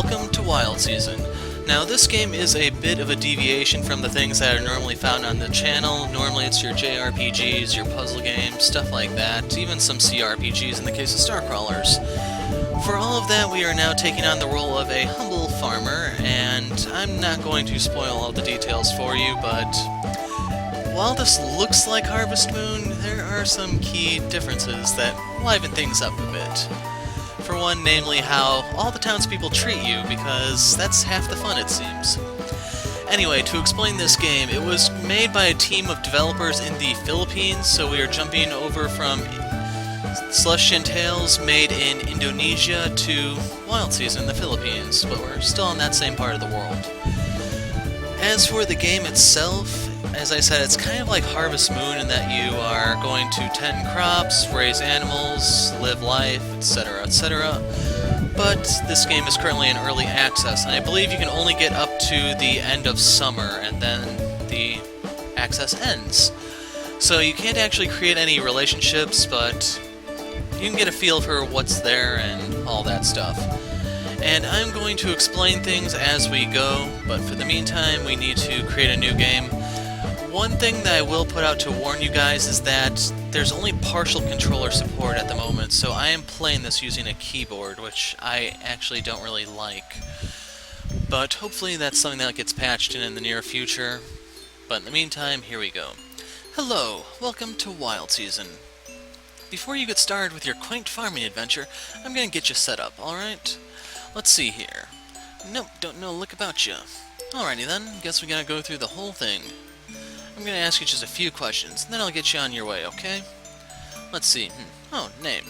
welcome to Wild Season. Now this game is a bit of a deviation from the things that are normally found on the channel. Normally it's your JRPGs, your puzzle games, stuff like that, even some CRPGs in the case of Starcrawlers. For all of that, we are now taking on the role of a humble farmer, and I'm not going to spoil all the details for you, but while this looks like Harvest Moon, there are some key differences that liven things up a bit. For one, namely how all the townspeople treat you, because that's half the fun, it seems. Anyway, to explain this game, it was made by a team of developers in the Philippines, so we are jumping over from Celestian Tales, made in Indonesia, to Wild Season in the Philippines, but we're still in that same part of the world. As for the game itself, as I said, it's kind of like Harvest Moon in that you are going to tend crops, raise animals, live life, etc., etc. But this game is currently in early access, and I believe you can only get up to the end of summer, and then the access ends. So you can't actually create any relationships, but you can get a feel for what's there and all that stuff. And I'm going to explain things as we go, but for the meantime, we need to create a new game. One thing that I will put out to warn you guys is that there's only partial controller support at the moment, so I am playing this using a keyboard, which I actually don't really like. But hopefully that's something that gets patched in the near future. But in the meantime, here we go. Hello, welcome to Wild Season. Before you get started with your quaint farming adventure, I'm gonna get you set up, alright? Let's see here. Nope, don't know a lick about you. Alrighty then, guess we gotta go through the whole thing. I'm gonna ask you just a few questions, and then I'll get you on your way, okay? Let's see. Oh, name.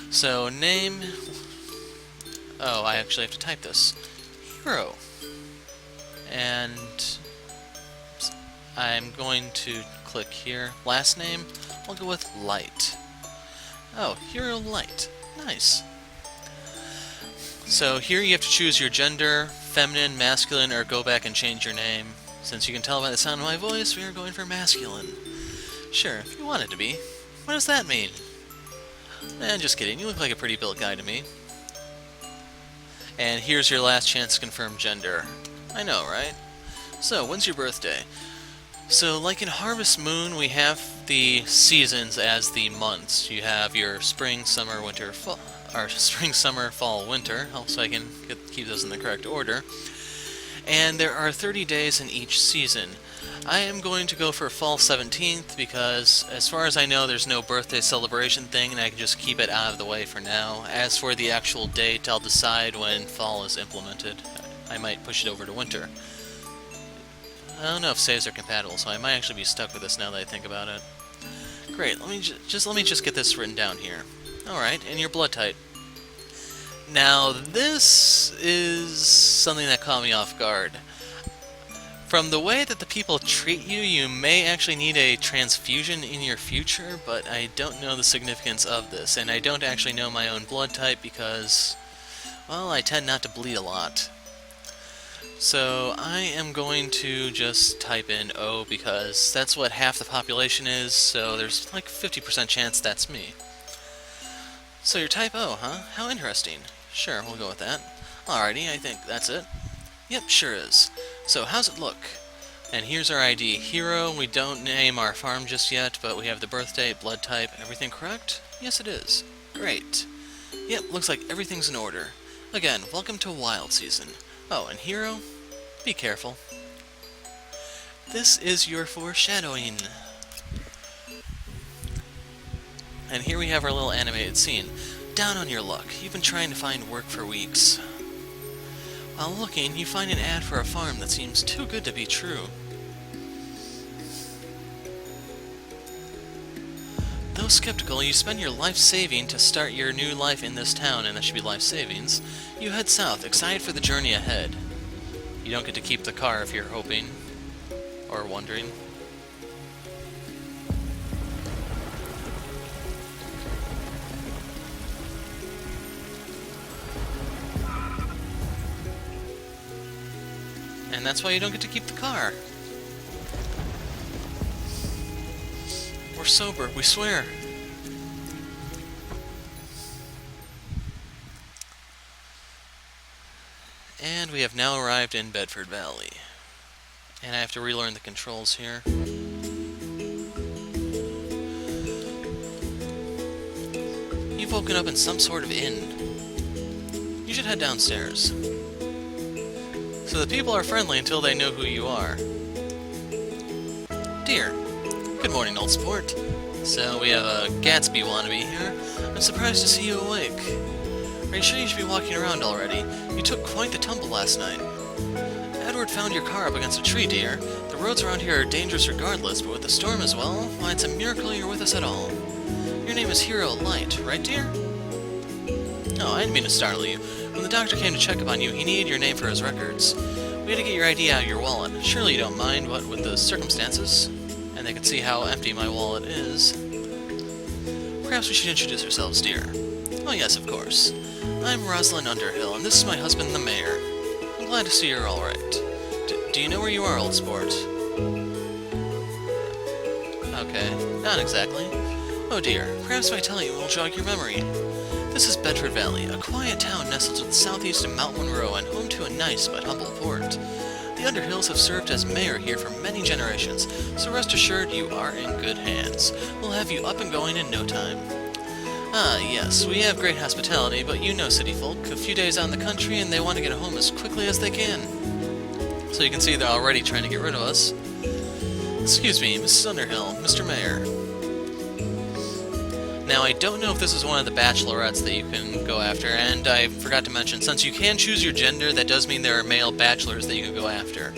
So, name... Oh, I actually have to type this. Hero. And I'm going to click here. Last name, I'll go with Light. Oh, Hero Light. Nice. So here you have to choose your gender, feminine, masculine, or go back and change your name. Since you can tell by the sound of my voice, we are going for masculine. Sure, if you want it to be. What does that mean? Just kidding, you look like a pretty built guy to me. And here's your last chance to confirm gender. I know, right? So, when's your birthday? So, like in Harvest Moon, we have the seasons as the months. You have your spring, summer, winter, fall, or spring, summer, fall, winter, so I can keep those in the correct order. And there are 30 days in each season. I am going to go for fall 17th because, as far as I know, there's no birthday celebration thing, and I can just keep it out of the way for now. As for the actual date, I'll decide when fall is implemented. I might push it over to winter. I don't know if saves are compatible, so I might actually be stuck with this now that I think about it. Great, let me just get this written down here. Alright, and your blood type. Now, this is something that caught me off guard. From the way that the people treat you, you may actually need a transfusion in your future, but I don't know the significance of this, and I don't actually know my own blood type because, well, I tend not to bleed a lot. So I am going to just type in O because that's what half the population is, so there's like 50% chance that's me. So you're type O, huh? How interesting. Sure, we'll go with that. Alrighty, I think that's it. Yep, sure is. So, how's it look? And here's our ID. Hero, we don't name our farm just yet, but we have the birth date, blood type, everything correct? Yes, it is. Great. Yep, looks like everything's in order. Again, welcome to Wild Season. Oh, and Hero, be careful. This is your foreshadowing. And here we have our little animated scene. Down on your luck. You've been trying to find work for weeks. While looking, you find an ad for a farm that seems too good to be true. Though skeptical, you spend your life saving to start your new life in this town, and that should be life savings. You head south, excited for the journey ahead. You don't get to keep the car if you're hoping, or wondering. And that's why you don't get to keep the car. We're sober, we swear. And we have now arrived in Bedford Valley. And I have to relearn the controls here. You've woken up in some sort of inn. You should head downstairs. So the people are friendly until they know who you are. Dear. Good morning, old sport. So we have a Gatsby wannabe here. I'm surprised to see you awake. Are you sure you should be walking around already? You took quite the tumble last night. Edward found your car up against a tree, dear. The roads around here are dangerous regardless, but with the storm as well, why, it's a miracle you're with us at all. Your name is Hero Light, right, dear? No, I didn't mean to startle you. When the doctor came to check upon you, he needed your name for his records. We had to get your ID out of your wallet. Surely you don't mind, what with the circumstances? And they can see how empty my wallet is. Perhaps we should introduce ourselves, dear. Oh yes, of course. I'm Rosalind Underhill, and this is my husband, the mayor. I'm glad to see you're alright. Do you know where you are, old sport? Okay, not exactly. Oh dear, perhaps if I tell you, it will jog your memory. This is Bedford Valley, a quiet town nestled to the southeast of Mount Monroe and home to a nice but humble port. The Underhills have served as mayor here for many generations, so rest assured you are in good hands. We'll have you up and going in no time. Ah, yes, we have great hospitality, but you know city folk, a few days out in the country and they want to get home as quickly as they can. So you can see they're already trying to get rid of us. Excuse me, Mrs. Underhill, Mr. Mayor. Now, I don't know if this is one of the bachelorettes that you can go after, and I forgot to mention, since you can choose your gender, that does mean there are male bachelors that you can go after.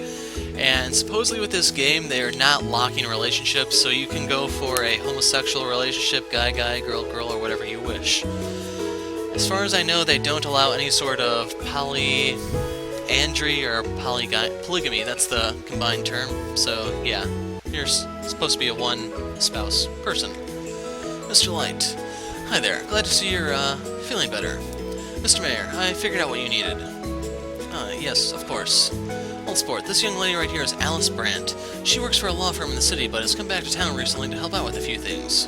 And supposedly with this game, they are not locking relationships, so you can go for a homosexual relationship, guy-guy, girl-girl, or whatever you wish. As far as I know, they don't allow any sort of polyandry or polygamy, that's the combined term, so yeah, you're supposed to be a one-spouse person. Mr. Light. Hi there. Glad to see you're, feeling better. Mr. Mayor, I figured out what you needed. Yes, of course. Old sport, this young lady right here is Alice Brandt. She works for a law firm in the city, but has come back to town recently to help out with a few things.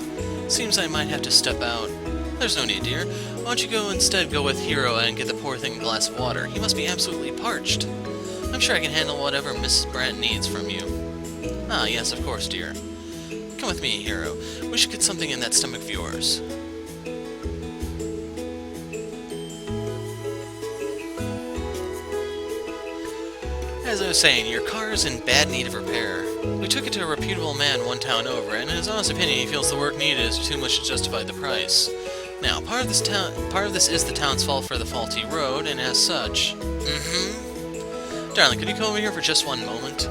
Seems I might have to step out. There's no need, dear. Why don't you instead go with Hero and get the poor thing a glass of water? He must be absolutely parched. I'm sure I can handle whatever Mrs. Brandt needs from you. Ah, yes, of course, dear. Come with me, Hero. We should get something in that stomach of yours. As I was saying, your car is in bad need of repair. We took it to a reputable man one town over, and in his honest opinion, he feels the work needed is too much to justify the price. Now, part of this is the town's fault for the faulty road, and as such... Darling, could you come over here for just one moment?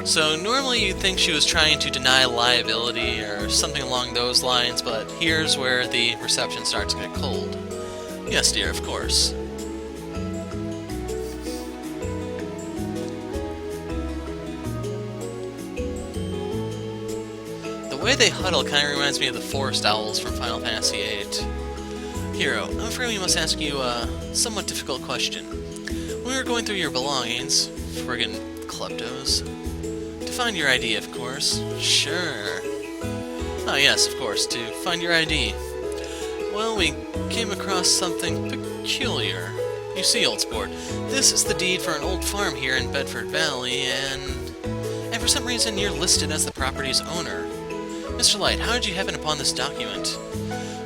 So normally you'd think she was trying to deny liability or something along those lines, but here's where the reception starts to get cold. Yes, dear, of course. The way they huddle kind of reminds me of the forest owls from Final Fantasy VIII. Hero, I'm afraid we must ask you a somewhat difficult question. When we were going through your belongings, friggin' kleptos, to find your ID, of course. Sure. Oh yes, of course, to find your ID. Well, we came across something peculiar. You see, old sport, this is the deed for an old farm here in Bedford Valley, and for some reason you're listed as the property's owner. Mr. Light, how did you happen upon this document?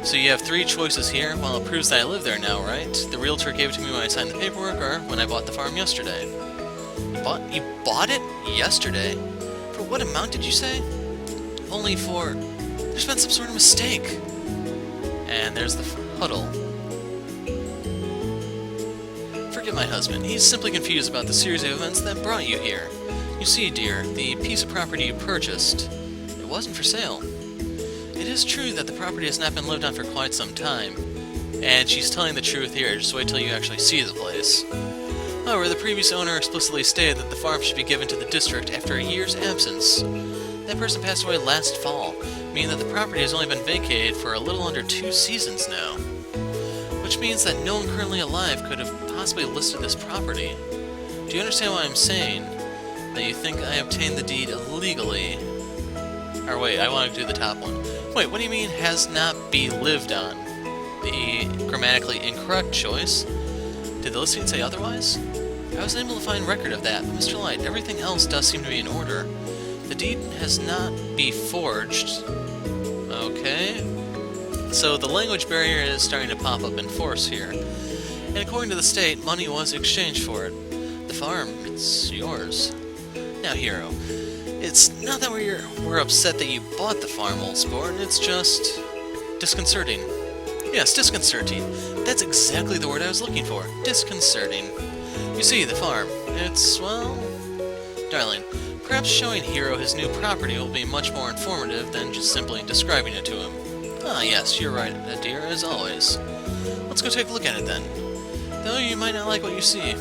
So you have three choices here. Well, it proves that I live there now, right? The realtor gave it to me when I signed the paperwork, or when I bought the farm yesterday. You bought it yesterday? For what amount did you say? Only for... There's been some sort of mistake. And there's the huddle. Forget my husband. He's simply confused about the series of events that brought you here. You see, dear, the piece of property you purchased, it wasn't for sale. It is true that the property has not been lived on for quite some time. And she's telling the truth here, just wait till you actually see the place. However, the previous owner explicitly stated that the farm should be given to the district after a year's absence. That person passed away last fall, meaning that the property has only been vacated for a little under 2 seasons now. Which means that no one currently alive could have possibly listed this property. Do you understand what I'm saying? That you think I obtained the deed illegally? Or wait, I want to do the top one. Wait, what do you mean has not be lived on? The grammatically incorrect choice. Did the listing say otherwise? I was able to find record of that, but Mr. Light, everything else does seem to be in order. The deed has not been forged. Okay. So the language barrier is starting to pop up in force here. And according to the state, money was exchanged for it. The farm, it's yours. Now, Hero, it's not that we're upset that you bought the farm, old sport. It's just disconcerting. Yes, disconcerting. That's exactly the word I was looking for. Disconcerting. You see, the farm, it's, well... Darling, perhaps showing Hero his new property will be much more informative than just simply describing it to him. Ah, yes, you're right, dear, as always. Let's go take a look at it, then. Though you might not like what you see.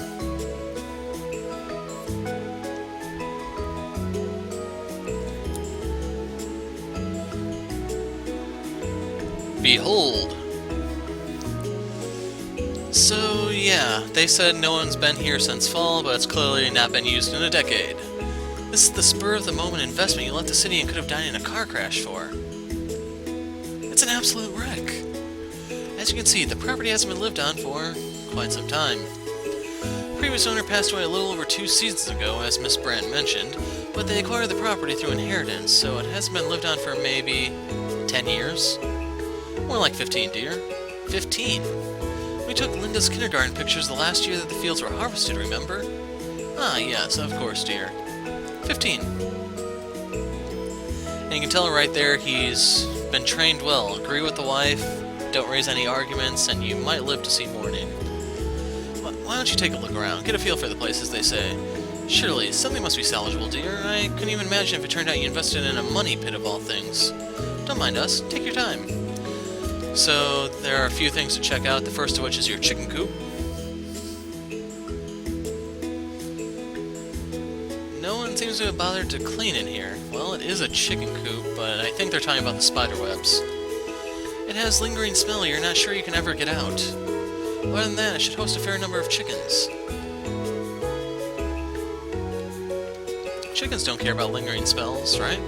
Behold! So, yeah, they said no one's been here since fall, but it's clearly not been used in a decade. This is the spur-of-the-moment investment you left the city and could have died in a car crash for. It's an absolute wreck. As you can see, the property hasn't been lived on for quite some time. The previous owner passed away a little over 2 seasons ago, as Miss Brandt mentioned, but they acquired the property through inheritance, so it hasn't been lived on for maybe 10 years? More like 15, dear. 15? We took Linda's kindergarten pictures the last year that the fields were harvested, remember? Ah, yes, of course, dear. 15. And you can tell right there he's been trained well. Agree with the wife, don't raise any arguments, and you might live to see morning. Why don't you take a look around? Get a feel for the place, as they say. Surely, something must be salvageable, dear. I couldn't even imagine if it turned out you invested in a money pit of all things. Don't mind us. Take your time. So, there are a few things to check out, the first of which is your chicken coop. No one seems to have bothered to clean in here. Well, it is a chicken coop, but I think they're talking about the spider webs. It has lingering smell you're not sure you can ever get out. Other than that, it should host a fair number of chickens. Chickens don't care about lingering smells, right?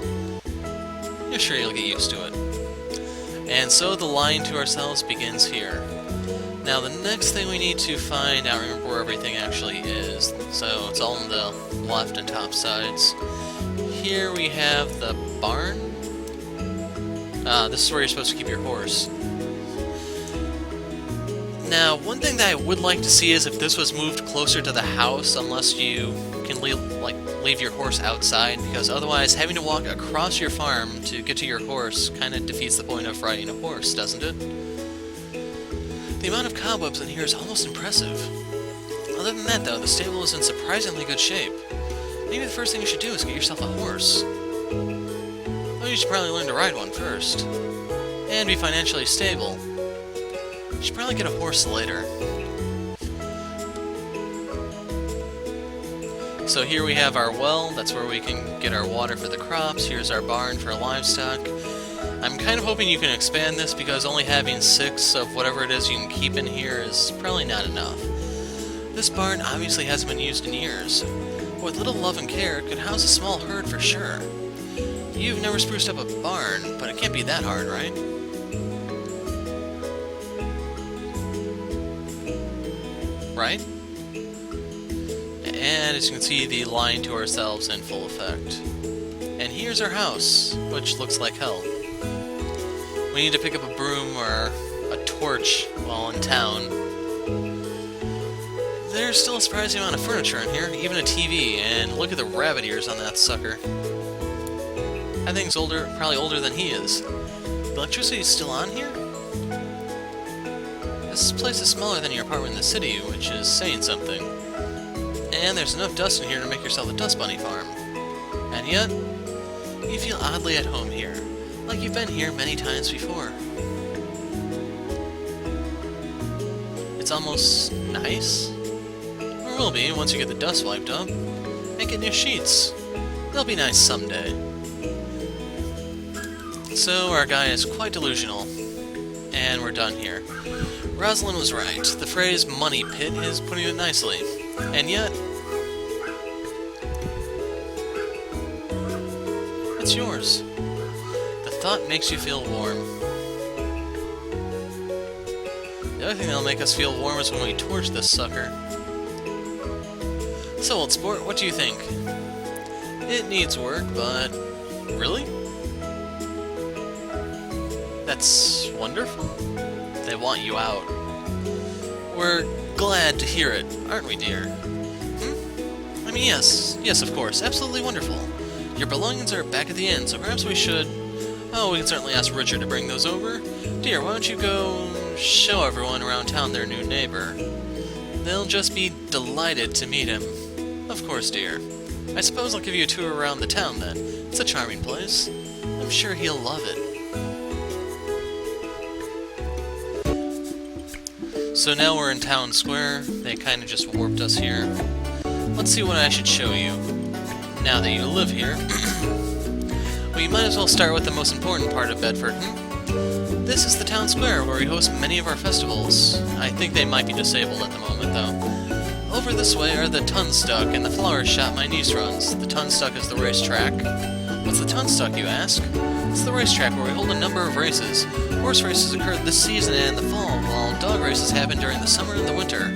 You're sure you'll get used to it. And so the lying to ourselves begins here. Now the next thing we need to find out, remember where everything actually is. So it's all on the left and top sides. Here we have the barn. This is where you're supposed to keep your horse. Now, one thing that I would like to see is if this was moved closer to the house, unless you can leave your horse outside, because otherwise having to walk across your farm to get to your horse kind of defeats the point of riding a horse, doesn't it? The amount of cobwebs in here is almost impressive. Other than that, though, the stable is in surprisingly good shape. Maybe the first thing you should do is get yourself a horse. Well, you should probably learn to ride one first. And be financially stable. You should probably get a horse later. So here we have our well, that's where we can get our water for the crops. Here's our barn for livestock. I'm kind of hoping you can expand this because only having 6 of whatever it is you can keep in here is probably not enough. This barn obviously hasn't been used in years. With little love and care, it could house a small herd for sure. You've never spruced up a barn, but it can't be that hard, right? Right? And as you can see, the lying to ourselves in full effect. And here's our house, which looks like hell. We need to pick up a broom or a torch while in town. There's still a surprising amount of furniture in here, even a TV, and look at the rabbit ears on that sucker. That thing's older, probably older than he is. The electricity's still on here? This place is smaller than your apartment in the city, which is saying something. And there's enough dust in here to make yourself a dust bunny farm. And yet, you feel oddly at home here, like you've been here many times before. It's almost nice. Or will be once you get the dust wiped up and get new sheets. They'll be nice someday. So our guy is quite delusional. And we're done here. Rosalind was right. The phrase money pit is putting it nicely. And yet, it's yours. The thought makes you feel warm. The other thing that'll make us feel warm is when we torch this sucker. So, old sport, what do you think? It needs work, but... Really? That's wonderful. They want you out. We're glad to hear it, aren't we, dear? I mean, yes. Yes, of course. Absolutely wonderful. Your belongings are back at the inn, so perhaps we should... Oh, we can certainly ask Richard to bring those over. Dear, why don't you go show everyone around town their new neighbor? They'll just be delighted to meet him. Of course, dear. I suppose I'll give you a tour around the town, then. It's a charming place. I'm sure he'll love it. So now we're in town square. They kind of just warped us here. Let's see what I should show you. Now that you live here. We might as well start with the most important part of Bedford. This is the town square where we host many of our festivals. I think they might be disabled at the moment, though. Over this way are the Tunstuck and the flower shop my niece runs. The Tunstuck is the racetrack. What's the Tunstuck, you ask? It's the racetrack where we hold a number of races. Horse races occur this season and in the fall, while dog races happen during the summer and the winter.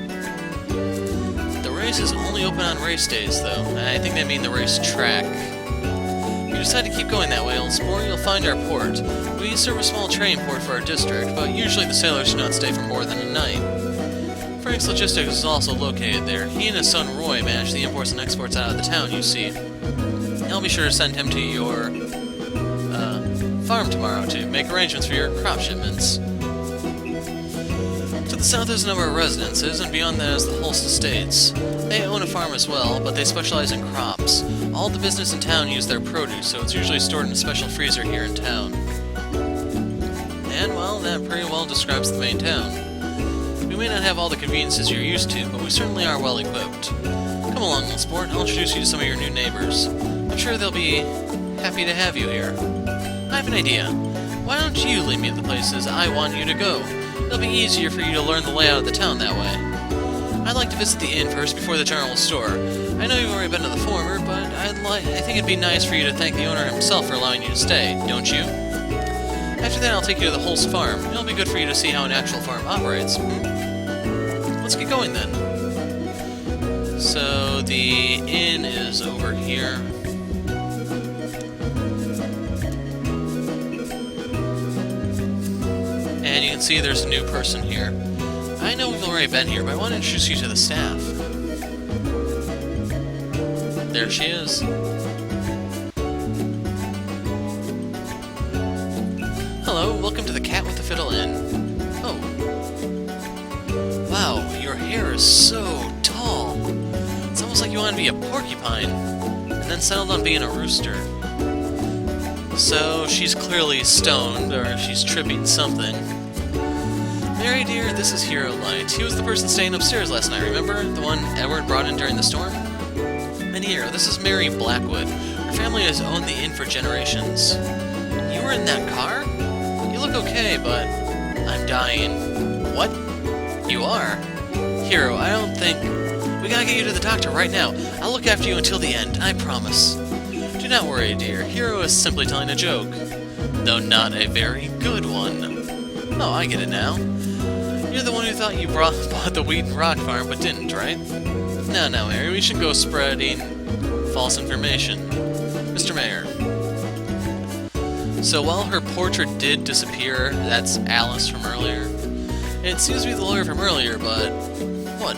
The races only open on race days, though, and I think they mean the racetrack. If you decide to keep going that way, old sport, you'll find our port. We serve a small trading port for our district, but usually the sailors do not stay for more than a night. Frank's Logistics is also located there. He and his son Roy manage the imports and exports out of the town, you see. I'll be sure to send him to your farm tomorrow to make arrangements for your crop shipments. To the south is a number of residences, and beyond that is the Holst Estates. They own a farm as well, but they specialize in crops. All the business in town use their produce, so it's usually stored in a special freezer here in town. And, well, that pretty well describes the main town. We may not have all the conveniences you're used to, but we certainly are well equipped. Come along, little sport, I'll introduce you to some of your new neighbors. I'm sure they'll be happy to have you here. I have an idea. Why don't you lead me to the places I want you to go? It'll be easier for you to learn the layout of the town that way. I'd like to visit the inn first before the general store. I know you've already been to the former, but I think it'd be nice for you to thank the owner himself for allowing you to stay, don't you? After that, I'll take you to the Holst farm. It'll be good for you to see how an actual farm operates. Let's get going then. So the inn is over here. And you can see there's a new person here. I know we've already been here, but I want to introduce you to the staff. There she is. Hello, welcome to the Cat with the Fiddle Inn. Oh. Wow, your hair is so tall. It's almost like you want to be a porcupine, and then settled on being a rooster. So, she's clearly stoned, or she's tripping something. Mary dear, this is Hero Light. He was the person staying upstairs last night, remember? The one Edward brought in during the storm? And Hero, this is Mary Blackwood. Her family has owned the inn for generations. You were in that car? You look okay, but I'm dying. What? You are? Hero, I don't think... We gotta get you to the doctor right now. I'll look after you until the end, I promise. Do not worry, dear. Hero is simply telling a joke. Though not a very good one. Oh, I get it now. You're the one who thought you bought the Wheaton Rock farm, but didn't, right? No, Mary, we should go spreading false information. Mr. Mayor. So while her portrait did disappear, that's Alice from earlier. It seems to be the lawyer from earlier, but... What?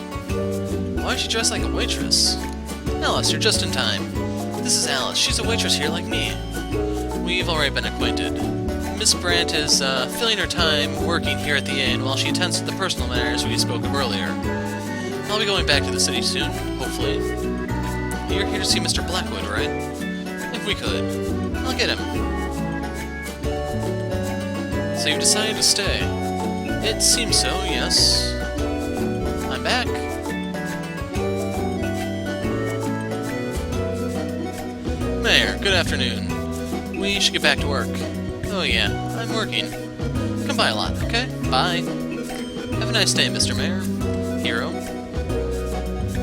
Why is she dressed like a waitress? Alice, you're just in time. This is Alice. She's a waitress here like me. We've already been acquainted. Miss Brandt is filling her time working here at the inn while she attends to the personal matters we spoke of earlier. I'll be going back to the city soon, hopefully. You're here to see Mr. Blackwood, right? If we could. I'll get him. So you've decided to stay. It seems so, yes. I'm back. Mayor, good afternoon. We should get back to work. Oh yeah, I'm working. Come by a lot, okay? Bye. Have a nice day, Mr. Mayor. Hero.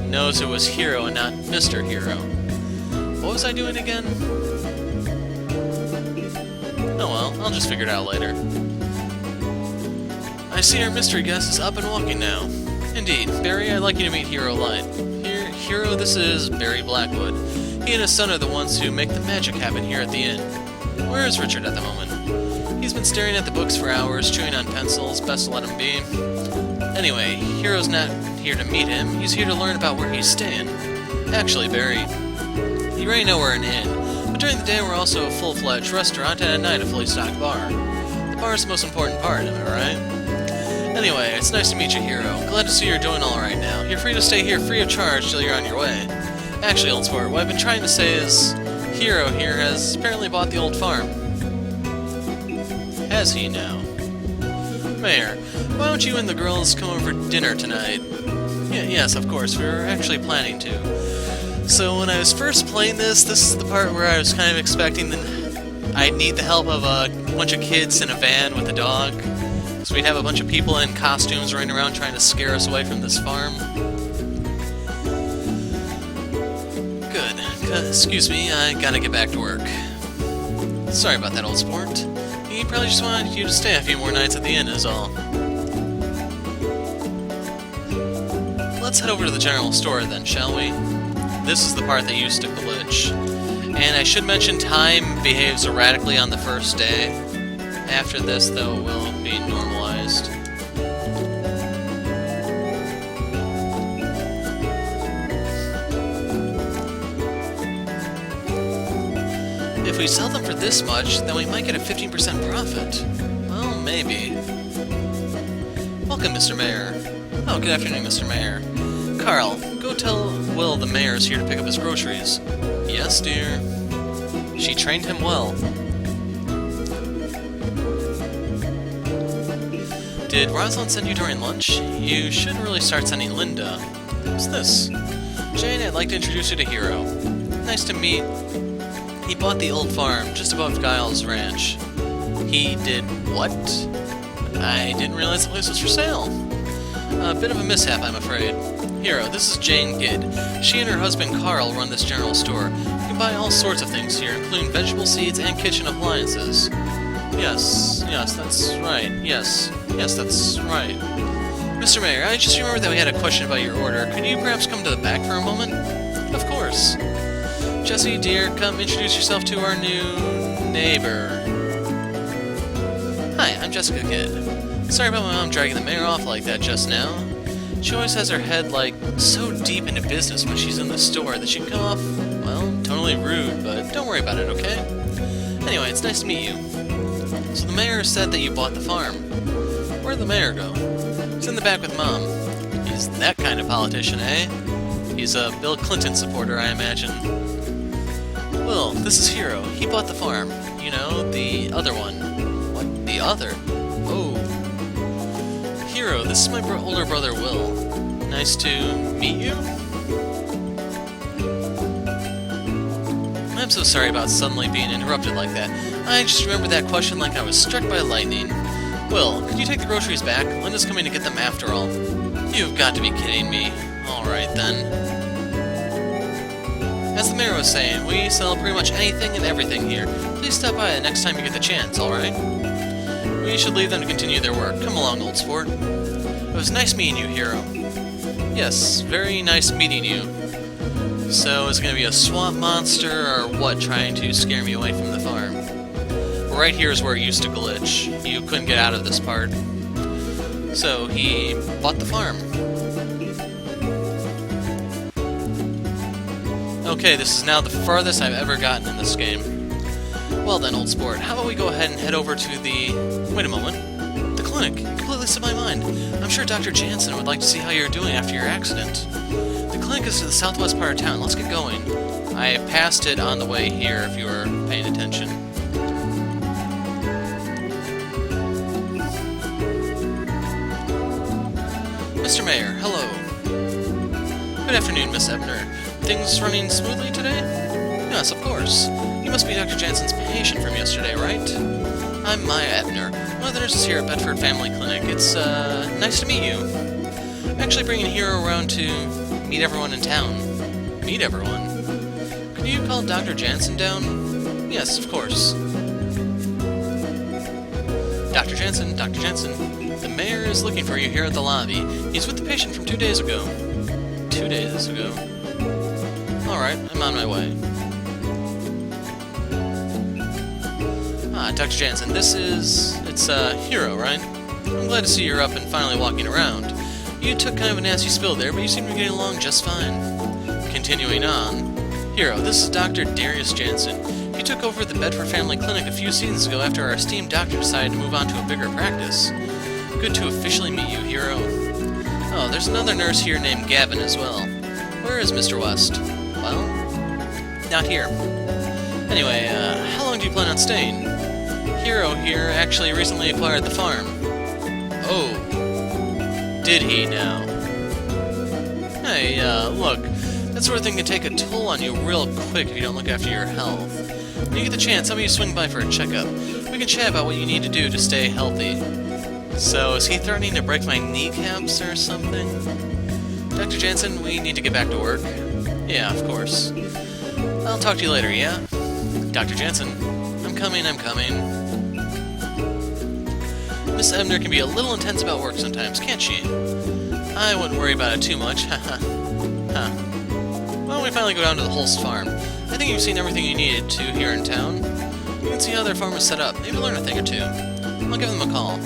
Knows it was Hero and not Mr. Hero. What was I doing again? Oh well, I'll just figure it out later. I see our mystery guest is up and walking now. Indeed. Barry, I'd like you to meet Hero Light. Hero Hero, this is Barry Blackwood. He and his son are the ones who make the magic happen here at the inn. Where is Richard at the moment? He's been staring at the books for hours, chewing on pencils. Best to let him be. Anyway, Hero's not here to meet him. He's here to learn about where he's staying. Actually, Barry, you already know we're an inn, but during the day we're also a full-fledged restaurant and at night a fully stocked bar. The bar is the most important part, am I right? Anyway, it's nice to meet you, Hero. Glad to see you're doing alright now. You're free to stay here free of charge till you're on your way. Actually, old sport, what I've been trying to say is, Hero here has apparently bought the old farm. Has he now? Mayor, why don't you and the girls come over for dinner tonight? Yes, of course, we were actually planning to. So when I was first playing this is the part where I was kind of expecting that I'd need the help of a bunch of kids in a van with a dog. So we'd have a bunch of people in costumes running around trying to scare us away from this farm. Good. Excuse me, I gotta get back to work. Sorry about that, old sport. He probably just wanted you to stay a few more nights at the inn is all. Let's head over to the general store then, shall we? This is the part that used to glitch. And I should mention time behaves erratically on the first day. After this, though, it will be normalized. If we sell them for this much, then we might get a 15% profit. Well, maybe. Welcome, Mr. Mayor. Oh, good afternoon, Mr. Mayor. Carl, go tell Will the mayor's here to pick up his groceries. Yes, dear. She trained him well. Did Rosalind send you during lunch? You should really start sending Linda. Who's this? Jane, I'd like to introduce you to Hero. Nice to meet. He bought the old farm just above Giles' ranch. He did what? I didn't realize the place was for sale. A bit of a mishap, I'm afraid. Hero, this is Jane Gidd. She and her husband Carl run this general store. You can buy all sorts of things here, including vegetable seeds and kitchen appliances. Yes, that's right. Yes, that's right. Mr. Mayor, I just remembered that we had a question about your order. Could you perhaps come to the back for a moment? Of course. Jessie, dear, come introduce yourself to our new neighbor. Hi, I'm Jessica Kidd. Sorry about my mom dragging the mayor off like that just now. She always has her head, so deep into business when she's in the store that she can come off, well, totally rude, but don't worry about it, okay? Anyway, it's nice to meet you. So the mayor said that you bought the farm. Where'd the mayor go? He's in the back with Mom. He's that kind of politician, eh? He's a Bill Clinton supporter, I imagine. Will, this is Hero. He bought the farm. You know, the other one. What? The other? Oh. Hero, this is my older brother, Will. Nice to meet you? I'm so sorry about suddenly being interrupted like that. I just remembered that question like I was struck by lightning. Will, could you take the groceries back? Linda's coming to get them after all. You've got to be kidding me. Alright then. As the mayor was saying, we sell pretty much anything and everything here. Please stop by the next time you get the chance, alright? We should leave them to continue their work. Come along, old sport. It was nice meeting you, Hero. Yes, very nice meeting you. So, is it going to be a swamp monster, or what, trying to scare me away from the farm? Right here is where it used to glitch. You couldn't get out of this part. So, he bought the farm. Okay, this is now the farthest I've ever gotten in this game. Well then, old sport, how about we go ahead and head over to the... Wait a moment. The clinic. It completely slipped my mind. I'm sure Dr. Jansen would like to see how you're doing after your accident. The clinic is to the southwest part of town. Let's get going. I passed it on the way here, if you were paying attention. Mr. Mayor, hello. Good afternoon, Miss Ebner. Things running smoothly today? Yes, of course. You must be Dr. Jansen's patient from yesterday, right? I'm Maya Ebner, one of the nurses here at Bedford Family Clinic. It's, nice to meet you. I'm actually bringing Hero around to meet everyone in town. Meet everyone? Could you call Dr. Jansen down? Yes, of course. Dr. Jansen, the mayor is looking for you here at the lobby. He's with the patient from 2 days ago. 2 days ago? Alright, I'm on my way. Ah, Dr. Jansen, it's Hero, right? I'm glad to see you're up and finally walking around. You took kind of a nasty spill there, but you seem to be getting along just fine. Continuing on. Hero, this is Dr. Darius Jansen. He took over the Bedford Family Clinic a few seasons ago after our esteemed doctor decided to move on to a bigger practice. Good to officially meet you, Hero. Oh, there's another nurse here named Gavin as well. Where is Mr. West? Well, not here. Anyway, how long do you plan on staying? Hero here actually recently acquired the farm. Oh. Did he now? Hey, look. That sort of thing can take a toll on you real quick if you don't look after your health. When you get the chance, how about you swing by for a checkup? We can chat about what you need to do to stay healthy. So, is he threatening to break my kneecaps or something? Dr. Jansen, we need to get back to work. Yeah, of course. I'll talk to you later, yeah? Dr. Jansen, I'm coming. Miss Ebner can be a little intense about work sometimes, can't she? I wouldn't worry about it too much, haha. Huh. Why don't we finally go down to the Holst farm? I think you've seen everything you needed to here in town. You can see how their farm is set up, maybe learn a thing or two. I'll give them a call.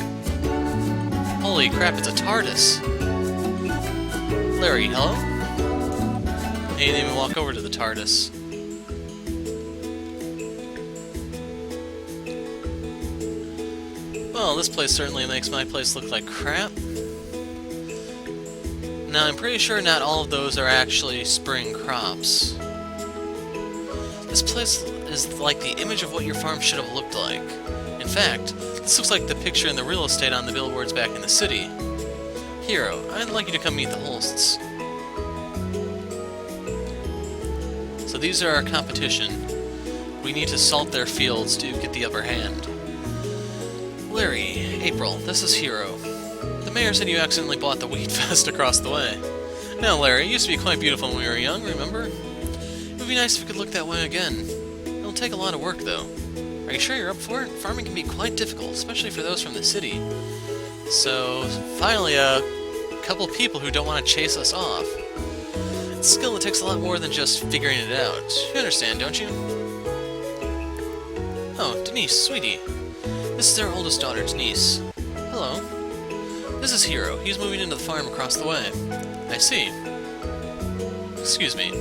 Holy crap, it's a TARDIS! Larry, hello? He didn't even walk over to the TARDIS. Well, this place certainly makes my place look like crap. Now, I'm pretty sure not all of those are actually spring crops. This place is like the image of what your farm should have looked like. In fact, this looks like the picture in the real estate on the billboards back in the city. Hero, I'd like you to come meet the Holsts. So these are our competition. We need to salt their fields to get the upper hand. Larry, April, this is Hero. The mayor said you accidentally bought the wheat vest across the way. Now, Larry, it used to be quite beautiful when we were young, remember? It would be nice if it could look that way again. It'll take a lot of work, though. Are you sure you're up for it? Farming can be quite difficult, especially for those from the city. So, finally, a couple people who don't want to chase us off. It's a skill that takes a lot more than just figuring it out. You understand, don't you? Oh, Denise, sweetie. This is our oldest daughter, Denise. Hello. This is Hero. He's moving into the farm across the way. I see. Excuse me.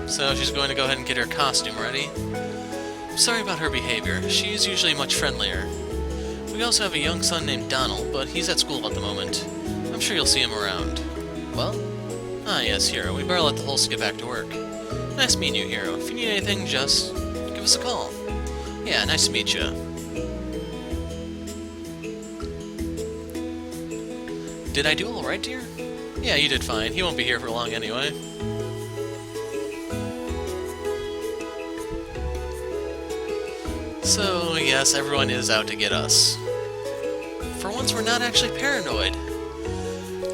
So she's going to go ahead and get her costume ready. I'm sorry about her behavior. She's usually much friendlier. We also have a young son named Donald, but he's at school at the moment. I'm sure you'll see him around. Well? Ah, yes, Hero. We better let the Holsts get back to work. Nice meeting you, Hero. If you need anything, just give us a call. Yeah, nice to meet you. Did I do all right, dear? Yeah, you did fine. He won't be here for long anyway. So, yes, everyone is out to get us. For once, we're not actually paranoid.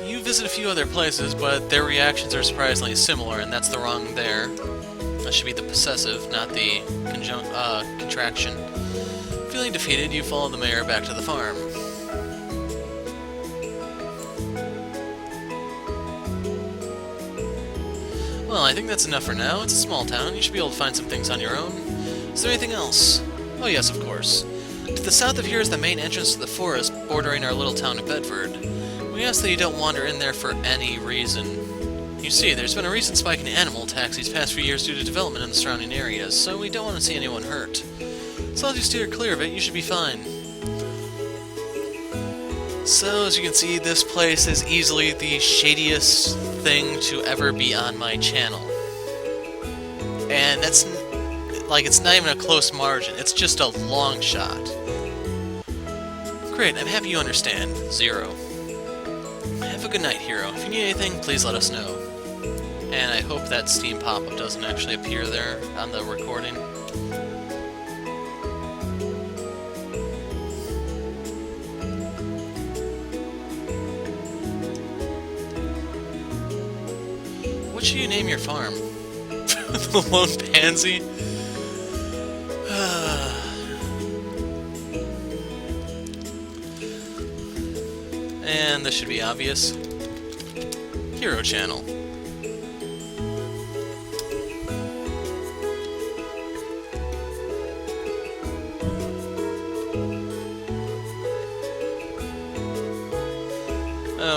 You visit a few other places, but their reactions are surprisingly similar, and that's the wrong there. That should be the possessive, not the contraction. Feeling defeated, you follow the mayor back to the farm. Well, I think that's enough for now. It's a small town. You should be able to find some things on your own. Is there anything else? Oh yes, of course. To the south of here is the main entrance to the forest bordering our little town of Bedford. We ask that you don't wander in there for any reason. You see, there's been a recent spike in animal attacks these past few years due to development in the surrounding areas, so we don't want to see anyone hurt. As long as you steer clear of it, you should be fine. So, as you can see, this place is easily the shadiest thing to ever be on my channel. And that's, like, it's not even a close margin, it's just a long shot. Great, I'm happy you understand. Zero. Have a good night, Hero. If you need anything, please let us know. And I hope that Steam pop-up doesn't actually appear there on the recording. What should you name your farm? The Lone Pansy? And this should be obvious. Hero Channel.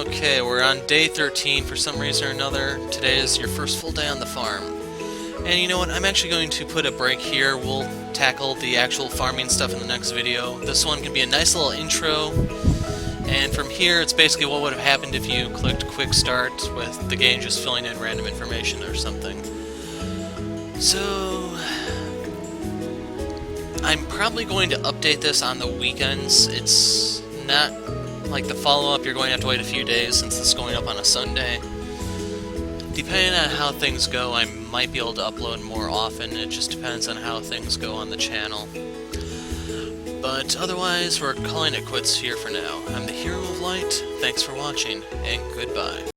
Okay, we're on day 13 for some reason or another. Today is your first full day on the farm. And you know what, I'm actually going to put a break here. We'll tackle the actual farming stuff in the next video. This one can be a nice little intro. And from here, it's basically what would have happened if you clicked Quick Start with the game just filling in random information or something. So, I'm probably going to update this on the weekends. It's not like the follow-up, you're going to have to wait a few days since this is going up on a Sunday. Depending on how things go, I might be able to upload more often. It just depends on how things go on the channel. But otherwise, we're calling it quits here for now. I'm the Hero of Light, thanks for watching, and goodbye.